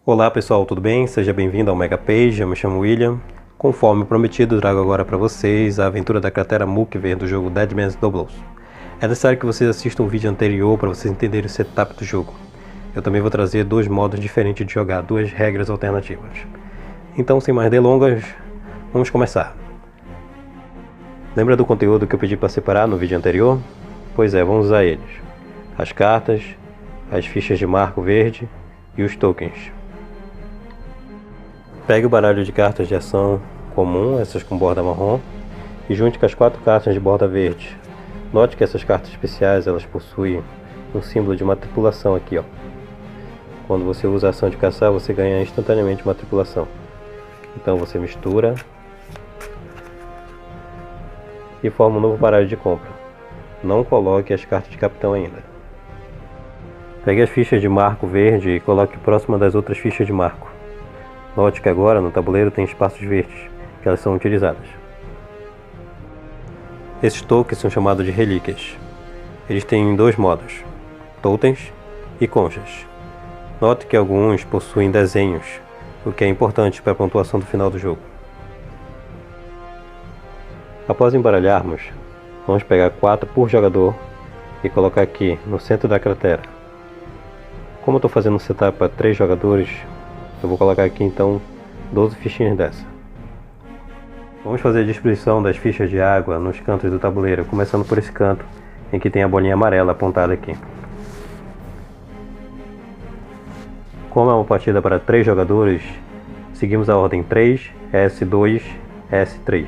Olá pessoal, tudo bem? Seja bem-vindo ao Mega Page, eu me chamo William. Conforme prometido, trago agora para vocês a aventura da cratera Mukver do jogo Deadman's Doubles. É necessário que vocês assistam o vídeo anterior para vocês entenderem o setup do jogo. Eu também vou trazer dois modos diferentes de jogar, duas regras alternativas. Então, sem mais delongas, vamos começar. Lembra do conteúdo que eu pedi para separar no vídeo anterior? Pois é, vamos usar eles. As cartas, as fichas de marco verde e os tokens. Pegue o baralho de cartas de ação comum, essas com borda marrom, e junte com as 4 cartas de borda verde. Note que essas cartas especiais elas possuem um símbolo de uma tripulação aqui, ó. Quando você usa a ação de caçar, você ganha instantaneamente uma tripulação. Então você mistura e forma um novo baralho de compra. Não coloque as cartas de capitão ainda. Pegue as fichas de marco verde e coloque próxima das outras fichas de marco. Note que agora no tabuleiro tem espaços verdes, que elas são utilizadas. Esses tokens são chamados de relíquias. Eles têm dois modos, totens e conchas. Note que alguns possuem desenhos, o que é importante para a pontuação do final do jogo. Após embaralharmos, vamos pegar 4 por jogador e colocar aqui no centro da cratera. Como eu estou fazendo um setup para 3 jogadores, eu vou colocar aqui então 12 fichinhas dessa. Vamos fazer a distribuição das fichas de água nos cantos do tabuleiro, começando por esse canto em que tem a bolinha amarela apontada aqui. Como é uma partida para 3 jogadores, seguimos a ordem 3, S2, S3.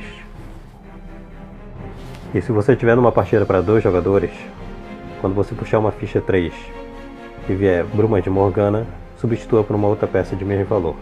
E se você tiver numa partida para 2 jogadores, quando você puxar uma ficha 3 e vier Bruma de Morgana, substitua por uma outra peça de mesmo valor.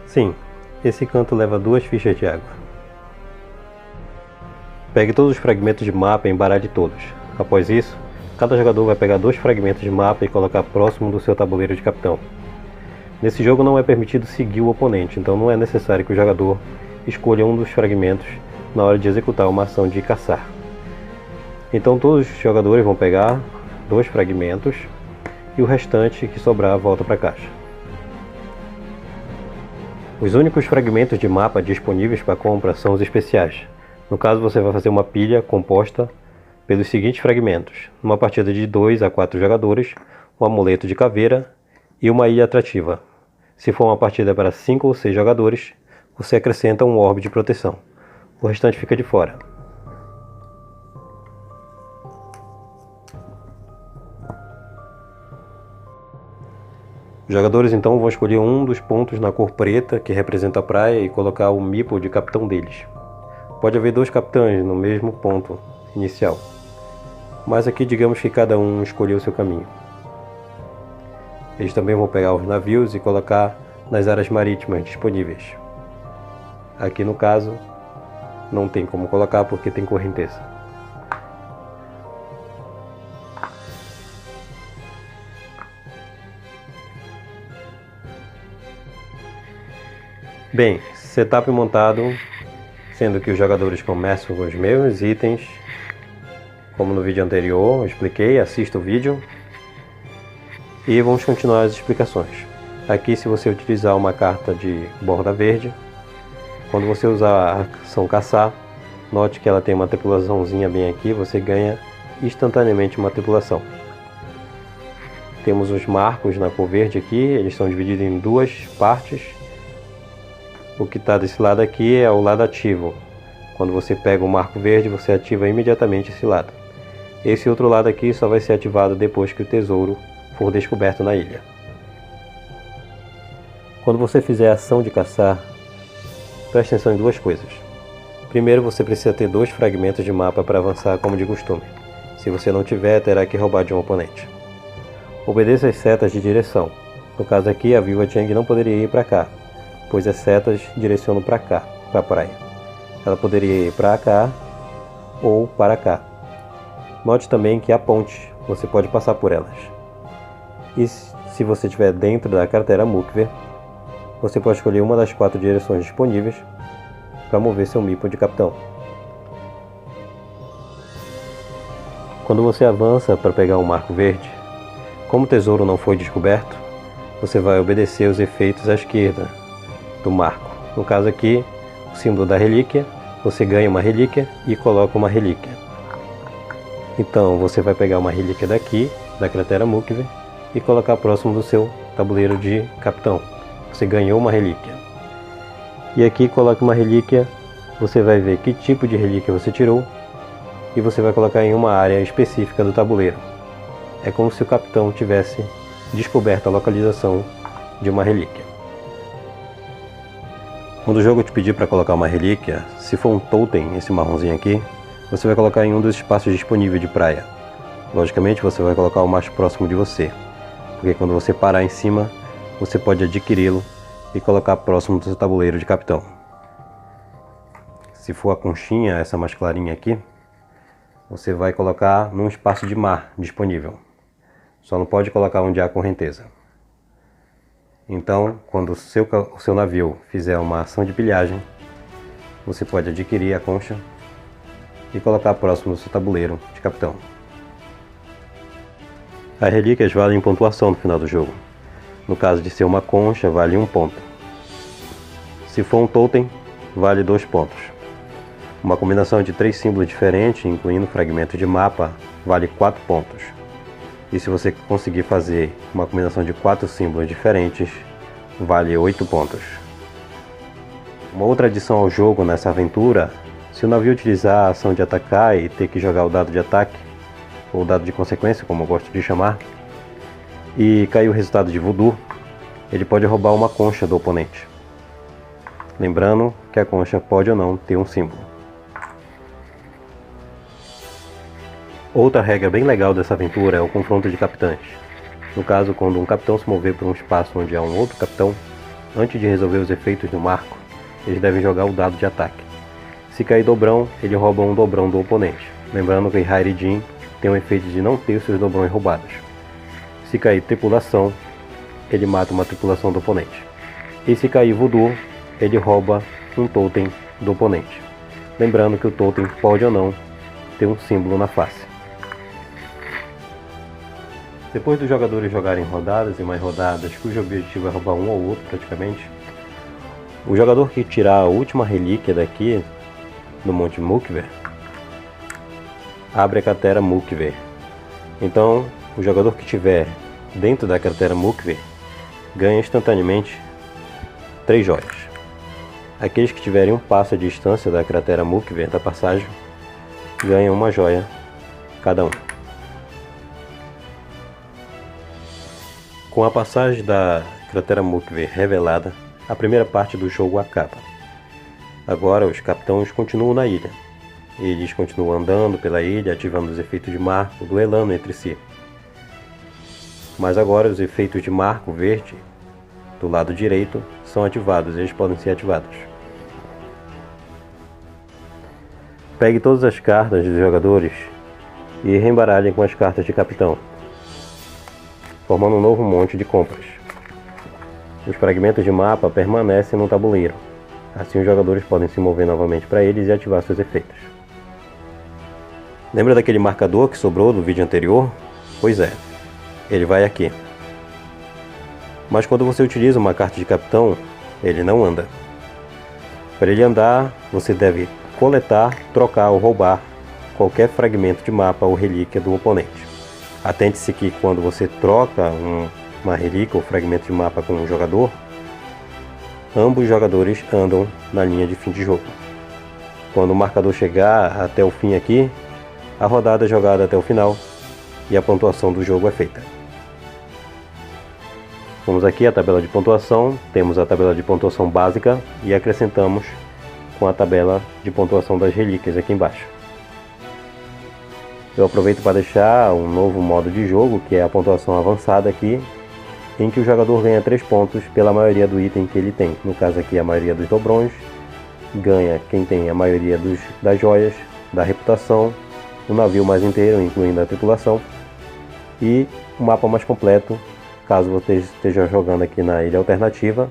Sim, esse canto leva 2 fichas de água. Pegue todos os fragmentos de mapa e embaralhe todos. Após isso, cada jogador vai pegar 2 fragmentos de mapa e colocar próximo do seu tabuleiro de capitão. Nesse jogo não é permitido seguir o oponente, então não é necessário que o jogador escolha um dos fragmentos na hora de executar uma ação de caçar. Então todos os jogadores vão pegar 2 fragmentos e o restante que sobrar volta para a caixa. Os únicos fragmentos de mapa disponíveis para compra são os especiais. No caso, você vai fazer uma pilha composta pelos seguintes fragmentos: numa partida de 2 a 4 jogadores, um amuleto de caveira e uma ilha atrativa. Se for uma partida para 5 ou 6 jogadores, você acrescenta um orbe de proteção. O restante fica de fora. Os jogadores então vão escolher um dos pontos na cor preta, que representa a praia, e colocar o meeple de capitão deles. Pode haver 2 capitães no mesmo ponto inicial, mas aqui digamos que cada um escolheu o seu caminho. Eles também vão pegar os navios e colocar nas áreas marítimas disponíveis. Aqui no caso, não tem como colocar porque tem correnteza. Bem, setup montado, sendo que os jogadores começam com os mesmos itens, como no vídeo anterior eu expliquei, assista o vídeo. E vamos continuar as explicações. Aqui, se você utilizar uma carta de borda verde, quando você usar a ação caçar, note que ela tem uma tripulaçãozinha bem aqui, você ganha instantaneamente uma tripulação. Temos os marcos na cor verde aqui, eles são divididos em 2 partes. O que está desse lado aqui é o lado ativo. Quando você pega o marco verde, você ativa imediatamente esse lado. Esse outro lado aqui só vai ser ativado depois que o tesouro for descoberto na ilha. Quando você fizer a ação de caçar, preste atenção em 2 coisas. Primeiro, você precisa ter 2 fragmentos de mapa para avançar como de costume. Se você não tiver, terá que roubar de um oponente. Obedeça as setas de direção. No caso aqui, a Viúva Chang não poderia ir para cá, pois as setas direcionam para cá, para a praia. Ela poderia ir para cá ou para cá. Note também que há pontes, você pode passar por elas. E se você estiver dentro da cratera Mukver, você pode escolher uma das 4 direções disponíveis para mover seu Meeple de capitão. Quando você avança para pegar um marco verde, como o tesouro não foi descoberto, você vai obedecer os efeitos à esquerda do marco. No caso aqui, o símbolo da relíquia, você ganha uma relíquia e coloca uma relíquia. Então você vai pegar uma relíquia daqui, da cratera Mukver, e colocar próximo do seu tabuleiro de capitão. Você ganhou uma relíquia. E aqui coloque uma relíquia, você vai ver que tipo de relíquia você tirou e você vai colocar em uma área específica do tabuleiro. É como se o capitão tivesse descoberto a localização de uma relíquia. Quando o jogo te pedir para colocar uma relíquia, se for um totem, esse marronzinho aqui, você vai colocar em um dos espaços disponíveis de praia. Logicamente você vai colocar o mais próximo de você, porque quando você parar em cima, você pode adquiri-lo e colocar próximo do seu tabuleiro de capitão. Se for a conchinha, essa mais clarinha aqui, você vai colocar num espaço de mar disponível. Só não pode colocar onde há correnteza. Então, quando o seu navio fizer uma ação de pilhagem, você pode adquirir a concha e colocar próximo do seu tabuleiro de capitão. As relíquias valem pontuação no final do jogo. No caso de ser uma concha, vale 1 ponto. Se for um totem, vale 2 pontos. Uma combinação de 3 símbolos diferentes, incluindo fragmento de mapa, vale 4 pontos. E se você conseguir fazer uma combinação de 4 símbolos diferentes, vale 8 pontos. Uma outra adição ao jogo nessa aventura, se o navio utilizar a ação de atacar e ter que jogar o dado de ataque, ou dado de consequência, como eu gosto de chamar, e cair o resultado de voodoo, ele pode roubar uma concha do oponente. Lembrando que a concha pode ou não ter um símbolo. Outra regra bem legal dessa aventura é o confronto de capitães. No caso, quando um capitão se mover para um espaço onde há um outro capitão, antes de resolver os efeitos do marco, eles devem jogar o dado de ataque. Se cair dobrão, ele rouba um dobrão do oponente. Lembrando que Hayrijin tem o efeito de não ter os seus dobrões roubados. Se cair tripulação, ele mata uma tripulação do oponente. E se cair voodoo, ele rouba um totem do oponente. Lembrando que o totem pode ou não ter um símbolo na face. Depois dos jogadores jogarem rodadas e mais rodadas, cujo objetivo é roubar um ou outro praticamente, o jogador que tirar a última relíquia daqui, do Monte Mukver, abre a cratera Mukver. Então, o jogador que estiver dentro da cratera Mukver ganha instantaneamente 3 joias. Aqueles que tiverem um passo à distância da cratera Mukver da passagem ganham uma joia cada um. Com a passagem da cratera Mukver revelada, a primeira parte do jogo acaba. Agora os capitães continuam na ilha. Eles continuam andando pela ilha, ativando os efeitos de marco, duelando entre si. Mas agora os efeitos de marco verde, do lado direito, são ativados, eles podem ser ativados. Pegue todas as cartas dos jogadores e reembaralhem com as cartas de capitão, formando um novo monte de compras. Os fragmentos de mapa permanecem no tabuleiro, assim os jogadores podem se mover novamente para eles e ativar seus efeitos. Lembra daquele marcador que sobrou do vídeo anterior? Pois é, ele vai aqui. Mas quando você utiliza uma carta de capitão, ele não anda. Para ele andar, você deve coletar, trocar ou roubar qualquer fragmento de mapa ou relíquia do oponente. Atente-se que quando você troca uma relíquia ou fragmento de mapa com um jogador, ambos os jogadores andam na linha de fim de jogo. Quando o marcador chegar até o fim aqui, a rodada é jogada até o final e a pontuação do jogo é feita. Vamos aqui à tabela de pontuação, temos a tabela de pontuação básica e acrescentamos com a tabela de pontuação das relíquias aqui embaixo. Eu aproveito para deixar um novo modo de jogo, que é a pontuação avançada aqui, em que o jogador ganha 3 pontos pela maioria do item que ele tem. No caso aqui, a maioria dos dobrões, ganha quem tem a maioria das joias, da reputação, o navio mais inteiro, incluindo a tripulação, e o mapa mais completo, caso você esteja jogando aqui na ilha alternativa.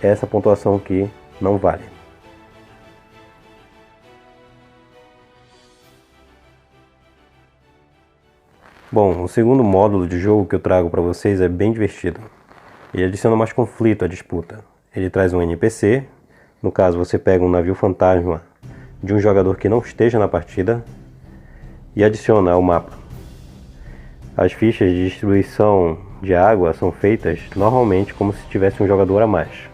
Essa pontuação aqui não vale. Bom, o segundo módulo de jogo que eu trago para vocês é bem divertido. Ele adiciona mais conflito à disputa. Ele traz um NPC, no caso você pega um navio fantasma de um jogador que não esteja na partida e adiciona ao mapa. As fichas de distribuição de água são feitas normalmente como se tivesse um jogador a mais.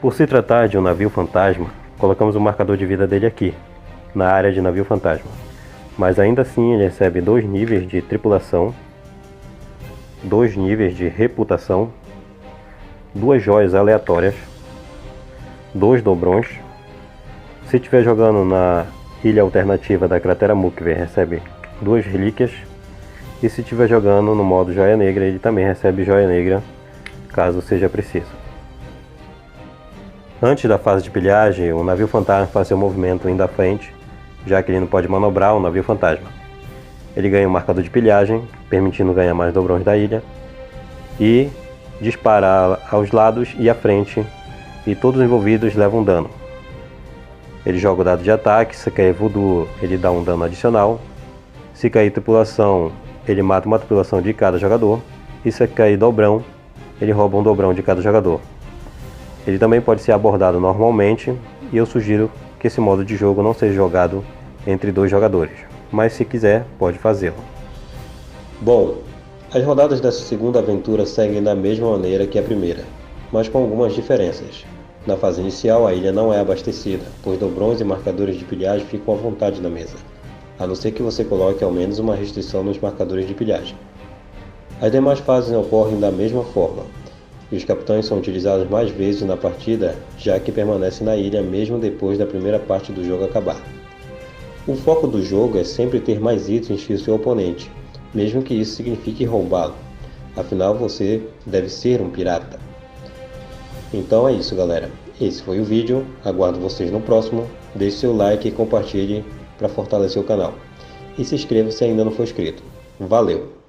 Por se tratar de um navio fantasma, colocamos o marcador de vida dele aqui, na área de navio fantasma. Mas ainda assim ele recebe 2 níveis de tripulação, 2 níveis de reputação, 2 joias aleatórias, 2 dobrões. Se estiver jogando na ilha alternativa da cratera Mukver, recebe 2 relíquias. E se estiver jogando no modo joia negra, ele também recebe joia negra, caso seja preciso. Antes da fase de pilhagem, o navio fantasma faz seu movimento indo à frente, já que ele não pode manobrar o navio fantasma. Ele ganha um marcador de pilhagem, permitindo ganhar mais dobrões da ilha, e dispara aos lados e à frente, e todos os envolvidos levam dano. Ele joga o dado de ataque, se cair voodoo ele dá um dano adicional, se cair tripulação ele mata uma tripulação de cada jogador, e se cair dobrão ele rouba um dobrão de cada jogador. Ele também pode ser abordado normalmente, e eu sugiro que esse modo de jogo não seja jogado entre 2 jogadores, mas se quiser, pode fazê-lo. Bom, as rodadas dessa segunda aventura seguem da mesma maneira que a primeira, mas com algumas diferenças. Na fase inicial, a ilha não é abastecida, pois dobrões e marcadores de pilhagem ficam à vontade na mesa, a não ser que você coloque ao menos uma restrição nos marcadores de pilhagem. As demais fases ocorrem da mesma forma, e os capitães são utilizados mais vezes na partida, já que permanecem na ilha mesmo depois da primeira parte do jogo acabar. O foco do jogo é sempre ter mais itens que o seu oponente, mesmo que isso signifique roubá-lo, afinal você deve ser um pirata. Então é isso, galera, esse foi o vídeo, aguardo vocês no próximo, deixe seu like e compartilhe para fortalecer o canal, e se inscreva se ainda não for inscrito. Valeu!